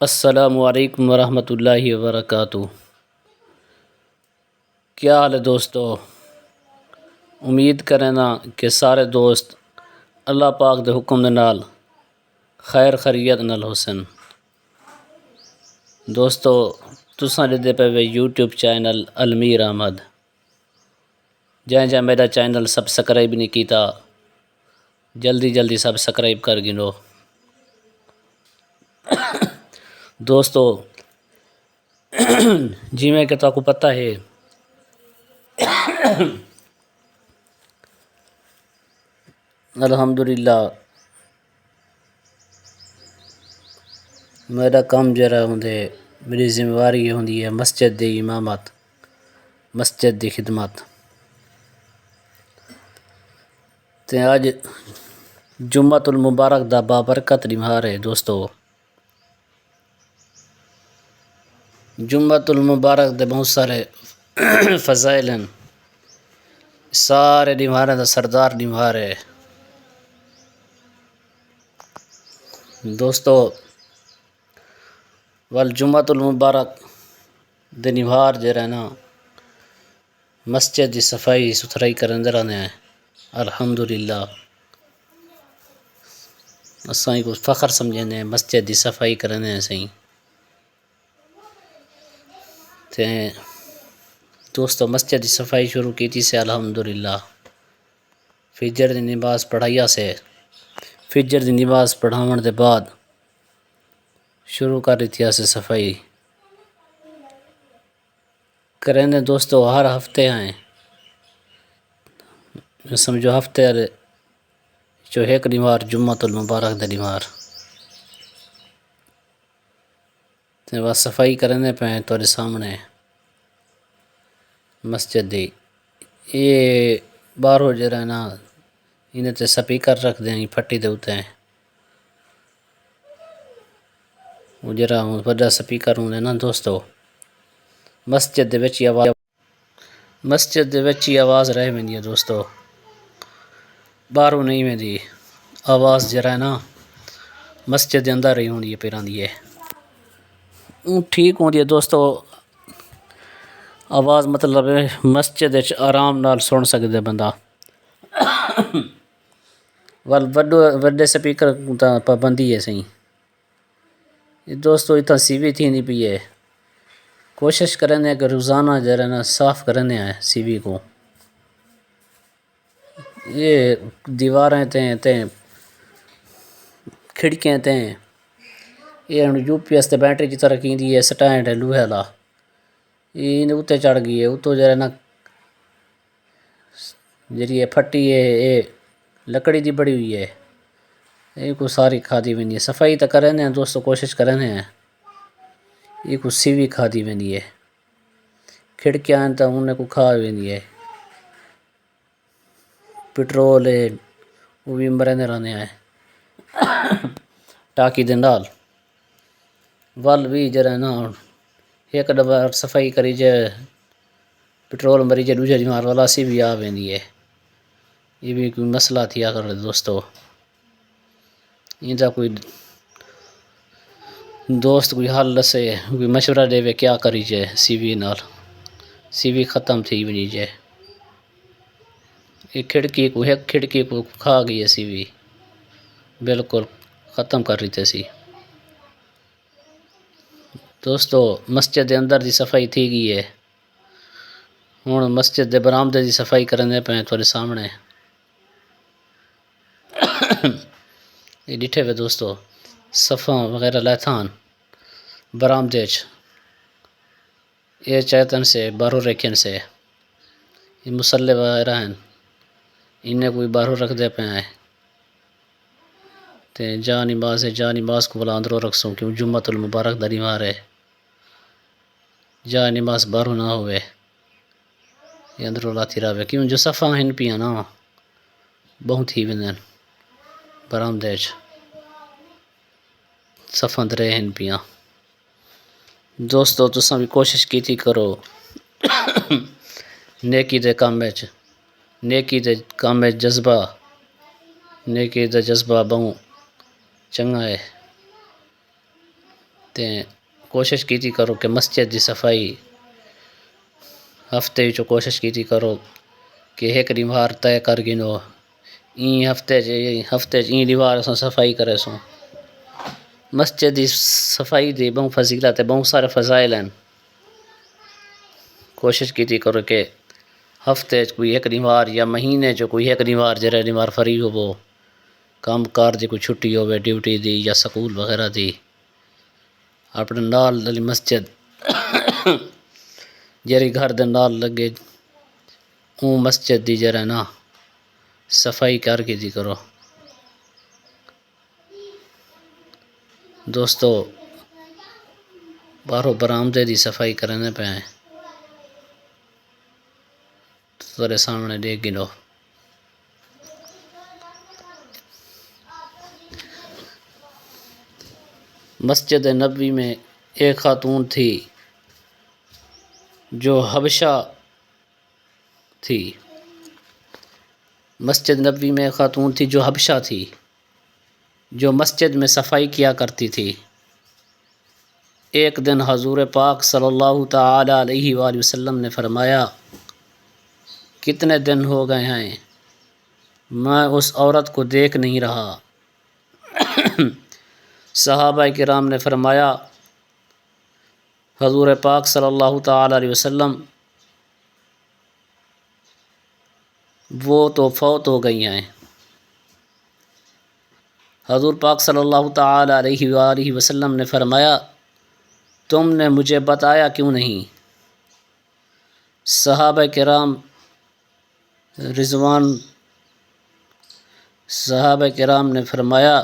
السلام علیکم ورحمۃ اللہ وبرکاتہ۔ کیا حال ہے دوستو؟ امید کرنا کہ سارے دوست اللہ پاک دے حکم دے نال خیر خیریت نال حسن۔ دوستو تساں جدے پے یوٹیوب چینل المیر احمد، جہاں میرا چینل سبسکرائب نہیں کیتا جلدی سبسکرائب کر گنو۔ دوستو جی میں کہ تاکو پتہ ہے الحمدللہ میرا کام جرا ہوندے، میری ذمہ داری ہوندی ہے مسجد دی امامت، مسجد دی خدمت۔ تے آج جمعۃ المبارک دا بابرکت نمہار ہے دوستو۔ جمعۃ المبارک دے بہت سارے فضائل ہیں، سارے نمہاریں دا سردار نمہار ہے دوستو۔ والجمعۃ المبارک دے نمہار جڑا نا مسجد دی صفائی ستھرائی کرندے رہنے ہیں الحمدللہ۔ اساں کو فخر سمجھنے ہیں مسجد دی صفائی کرنے ہیں سہی۔ تے دوستو مسجد دی صفائی شروع کیتی سے الحمدللہ، فجر دی نماز پڑھایا سے، فجر دی نماز پڑھاون دے بعد شروع کر دیتی سے صفائی کرنے دوستو۔ ہر ہفتے ہیں سمجھو ہفتے جو ایک نمار جمعۃ المبارک دے نمار تے بس صفائی کرنے پہ تھوڑے سامنے مسجد دی۔ یہ باہروں جرا نا انہیں تے سپیکر رکھ دیں پھٹی دے اوتے ہیں، وہ جرا بڑا سپیکر ہوندے نا دوستو، مسجد دے وچ ہی آواز رہ ویندی ہے دوستو، باہروں نہیں ویندی آواز جرا ہے نا مسجد دے اندر ہی ہوندی ہے پیران دی ہے، ٹھیک ہوندی ہے دوستو۔ آواز مطلب مسجد وچ آرام نال سن سکدے بندہ، وڈے سپیکر تا پابندی ہے سہی دوستو۔ اتنا سی وی تھی نہیں پی ہے، کوشش کرنے کہ روزانہ جرا نا صاف کرنے ہیں سی وی کو۔ یہ دیواریں تے کھڑکیاں تے یہ یو پی ایس تے بیٹری کی طرح کیندی ہے سٹینڈ ہے لوہے والا، یہ اوتے چڑھ گئی ہے، اتو جرا نا جڑی ہے پھٹی ہے یہ لکڑی دی بڑی ہوئی ہے، یہ کو ساری کھادی ویندی ہے۔ صفائی تو کرنے ہیں دوستو، کوشش کرنے ہیں، یہ کو سی وی کھادی ویندی ہے، کھڑکیاں تا انہیں کو کھا ویندی ہے، پٹرول ہے وہ بھی مرنے رہنے ہیں ٹاکی دے نال۔ ول بھی جرا نا ایک دفعہ صفائی کری جائے پٹرول مری جائے دوجہ دیوار والا سی بھی آ ویندی ہے، یہ بھی کوئی مسئلہ تھیا کر دوستو۔ یہ کوئی دوست کوئی حل دسے، کوئی مشورہ دے کیا کری جائے سی وی نال، سی وی ختم تھی ونی جائے، یہ کھڑکی کو کھا گئی ہے سی وی، بالکل ختم کر رہی تھی سی دوستو۔ مسجد دے اندر دی صفائی تھی گئی ہے، ہن مسجد دے برآمدے دی صفائی کرنے پہ تھوڑے سامنے یہ ڈٹھے ہوئے دوستو، صفاں وغیرہ لیتھان برآمدے چ یہ چیتن سے باہروں ریکھن سے، یہ مسلے وغیرہ ہیں انہیں کوئی باہروں رکھ دے پہ ہیں تے جا نماز کو بلا اندروں رکھ سوں کیوں جمعۃ المبارک دا نمار ہے، جا نماز باہروں نہ ہوئے یہ اندروں لاتی رہے، کیوں جو صفاں ہن پیاں نا بہت ہی ویندن برآمدے چ صفاں درے ہن پیاں دوستو۔ تساں بھی کوشش کیتی کرو نیکی دے کام وچ، نیکی دے کام وچ جذبہ، نیکی دا جذبہ بہت چنگا ہے تے کوشش کیتی کرو کہ مسجد دی صفائی ہفتے وچ کوشش کیتی کرو کہ ایک دیوار طے کر گنو این ہفتے این دیوار اساں صفائی کرے سوں۔ مسجد دی صفائی دی بہوں فضیلت ہے، بہوں سارے فضائل ہیں۔ کوشش کیتی کرو کہ ہفتے کوئی ایک دیوار یا مہینے جو کوئی ایک دیوار جڑا دیوار فری ہو کام کار دی کوئی چھٹی ہوے ڈیوٹی دی یا سکول وغیرہ دی، اپنے نال والی مسجد جیڑی گھر دے نال لگے اون مسجد دی جڑا نا صفائی کر کے دی کرو۔ دوستو باہروں برآمدے دی صفائی کرنے پہ ہیں، تیرے سامنے دیکھ گنو۔ مسجد نبوی میں ایک خاتون تھی جو حبشہ تھی، مسجد نبوی میں ایک خاتون تھی جو حبشہ تھی، جو مسجد میں صفائی کیا کرتی تھی۔ ایک دن حضور پاک صلی اللہ تعالی علیہ وآلہ وسلم نے فرمایا کتنے دن ہو گئے ہیں میں اس عورت کو دیکھ نہیں رہا۔ صحابہ کرام نے فرمایا حضور پاک صلی اللہ تعالی علیہ وسلم وہ تو فوت ہو گئی ہیں۔ حضور پاک صلی اللہ تعالی علیہ وآلہ وسلم نے فرمایا تم نے مجھے بتایا کیوں نہیں؟ صحابہ کرام نے فرمایا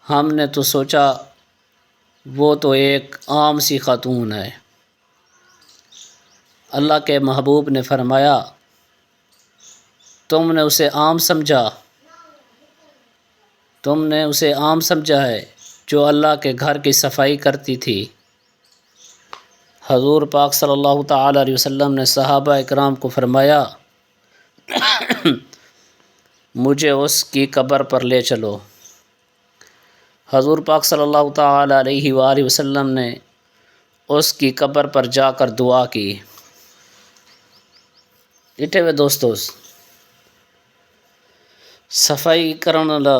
ہم نے تو سوچا وہ تو ایک عام سی خاتون ہے۔ اللہ کے محبوب نے فرمایا تم نے اسے عام سمجھا ہے جو اللہ کے گھر کی صفائی کرتی تھی۔ حضور پاک صلی اللہ تعالی علیہ وسلم نے صحابہ اکرام کو فرمایا مجھے اس کی قبر پر لے چلو۔ حضور پاک صلی اللہ تعالی علیہ وآلہ وسلم نے اس کی قبر پر جا کر دعا کی۔ اٹھے ہوئے دوستو صفائی کرنا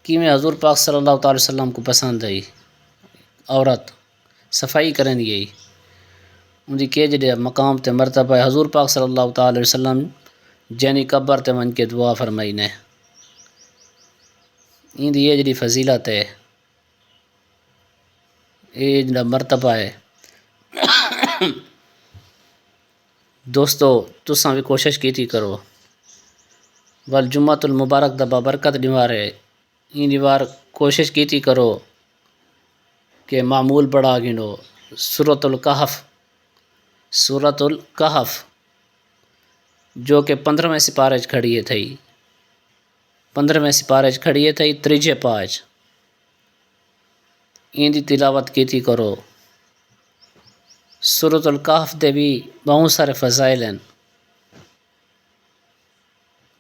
کیویں حضور پاک صلی اللہ تعالی وسلم کو پسند آئی، عورت صفائی کریں دی ان دی کہ جڑے مقام تے مرتبہ ہے۔ حضور پاک صلی اللہ تعالی وسلم جنی قبر تے من کے دعا فرمائی نے، ان دی یہ جڑی فضیلت ہے، یہ جڑا مرتبہ ہے۔ دوستو تساں بھی کوشش کیتی کرو، والجمعۃ المبارک دا بابرکت دیوار ہے، این دیوار کوشش کیتی کرو کہ معمول بڑھا گنو۔ سورۃ الکہف جو کہ 15ویں سپارے چ کھڑی ہے تھئی، 15ویں سپارے چ کھڑی ہے تھئی 3 پاج، این دی تلاوت کیتی کرو۔ سورۃ الکہف دے بھی بہت سارے فضائل ہیں،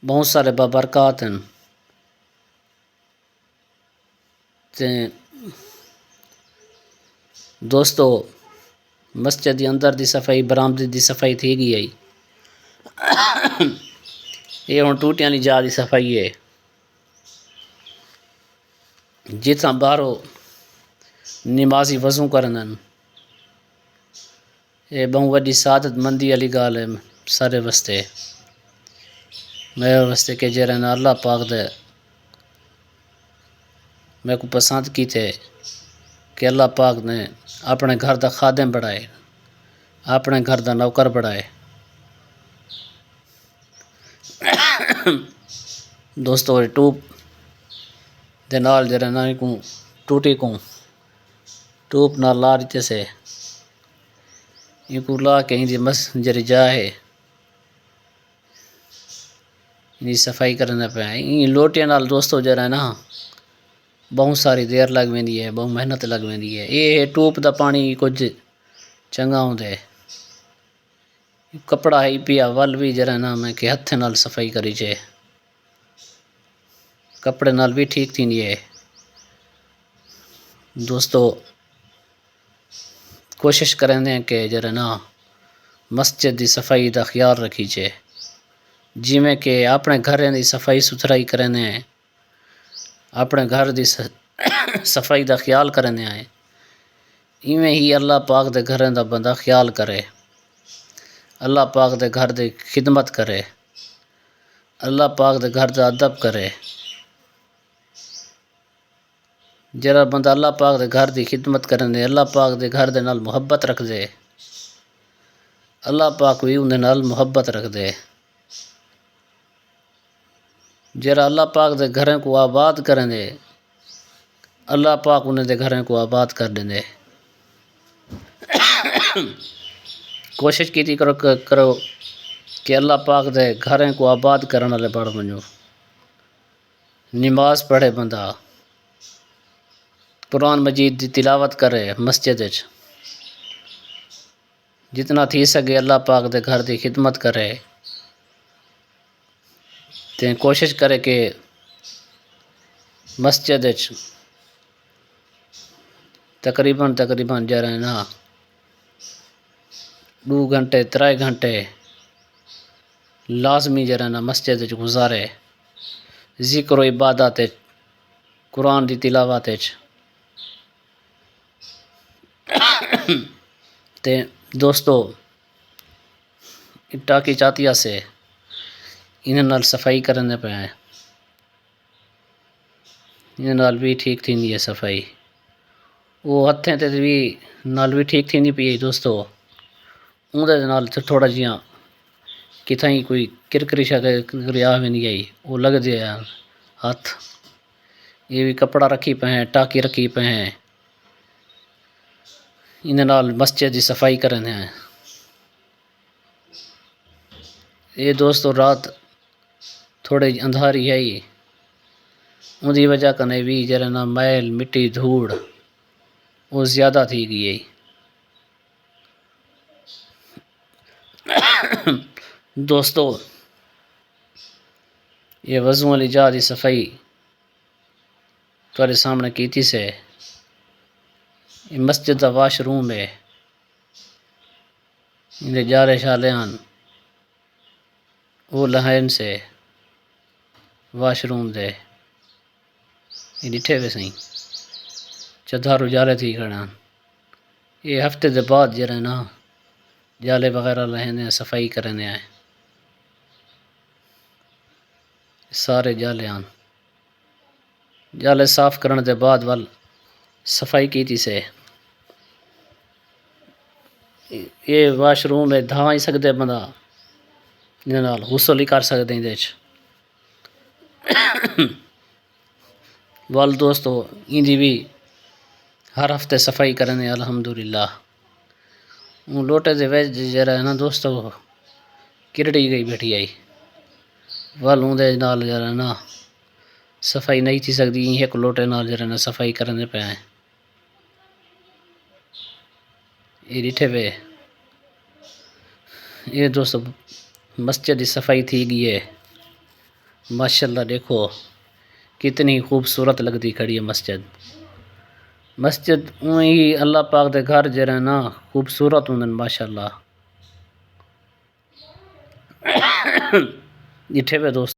بہت سارے بابرکات ہیں۔ دوستو مسجد دی اندر دی صفائی برآمدے دی صفائی تھی گئی ہے، یہ ہن ٹوٹیاں دی جا دی صفائی ہے۔ جتنا باہروں نمازی وضو کرنن یہ بہت وڈی سعادت مندی والی گال ہے سارے واسطے، میرے واسطے کہ جڑا نا اللہ پاک دے میں کو پسند کیتے کہ اللہ پاک نے اپنے گھر دا خادم بڑھائے، اپنے گھر دا نوکر بڑھائے۔ دوستو ٹوپ دے نال جڑا نا کو ٹوٹی کو ٹوپ نال لا دیتے سے یہ کو لا کے ان دی جڑی جا ہے ان دی صفائی کرنا پہ ان لوٹیاں نال دوستو جڑا نا بہت ساری دیر لگ ویندی ہے، بہت محنت لگ ویندی ہے۔ یہ ٹوپ دا پانی کچھ چنگا ہوندا ہے، کپڑا ہی پیا ول بھی جڑا نا میں کہ ہتھ نال صفائی کری چے کپڑے نال بھی ٹھیک تھینی ہے دوستو کوشش کریں کہ جرا نا مسجد دی صفائی دا خیال رکھی چھے جیویں کہ اپنے گھریں دی صفائی ستھرائی کرنے ہیں اپنے گھر دی صفائی دا خیال کرنے ہیں ایویں ہی اللہ پاک دے گھریں دا بندہ خیال کرے اللہ پاک دے گھر دی خدمت کرے اللہ پاک دے گھر دا ادب کرے جڑا بندہ اللہ پاک دے گھر دی خدمت کرنے اللہ پاک دے گھر دے نال محبت رکھ دے اللہ پاک بھی اندے نال محبت رکھ دے جڑا اللہ پاک دے گھریں کو آباد کرنے اللہ پاک انہیں دے گھریں کو آباد کر دے کوشش کیتی کرو کہ اللہ پاک دے گھریں کو آباد کرنے والے بڑھ بنو نماز پڑھے بندہ قرآن مجید دی تلاوت کرے مسجد وچ جتنا تھی سکے اللہ پاک دے گھر دی خدمت کرے تے کوشش کرے کہ مسجد وچ تقریباً جا رہے نا 2 گھنٹے 3 گھنٹے لازمی جا رہے نا مسجد وچ گزارے ذکر و عبادت قرآن دی تلاوت تے دوستو ٹاکی چاتیا سے انہیں نال صفائی کرنے پہ ہیں انہیں نال بھی ٹھیک تھی نہیں ہے صفائی وہ ہتھیں تے بھی نال بھی ٹھیک تھی نہیں پی دوستو اندر نال تھوڑا جیاں کتھائیں کوئی کرکری شکری آ بھی نہیں آئی وہ لگ دے ہاتھ یہ بھی کپڑا رکھی پہ ہیں ٹاکی رکھی پہ ہیں انہیں نال مسجد دی صفائی کرنے ہیں یہ دوستو رات تھوڑے اندھاری ہے ان دی وجہ کنے بھی جرا نا میل مٹی دھوڑ وہ زیادہ تھی گئی ہے دوستو یہ وضو والی جا دی صفائی تھوڑے سامنے کیتی سے یہ مسجد دا واش روم ہے انہیں جارے شالیان وہ لہین سے واش روم دے یہ ڈٹھے وے سہیں چدھارو جالے تھی کھڑا یہ ہفتے دے بعد جرے نا جالے وغیرہ لہنے صفائی کرنے آئے سارے جالے آن جالے صاف کرنے دے بعد وال صفائی کی تھی سے یہ واش روم ہے دھاواں ہی سکتے بندہ نال غسل ہی کر سکتے ہیں دیچ وال دوستو ان دی بھی ہر ہفتے صفائی کرنے الحمدللہ ان لوٹے دے ویج جرا ہے نا دوستو کرڑی گئی بیٹھی آئی وال ان دے نال جرا نا صفائی نہیں تھی سکتی ایک لوٹے نال جرا نا صفائی کرنے پہ آئے یہ ڈٹھے وے یہ دوستو مسجد کی صفائی تھی گئی ہے ماشاءاللہ دیکھو کتنی خوبصورت لگتی کھڑی ہے مسجد وہی اللہ پاک دے گھر جرا نا خوبصورت ہوں ماشاءاللہ ڈٹھے وے دوستو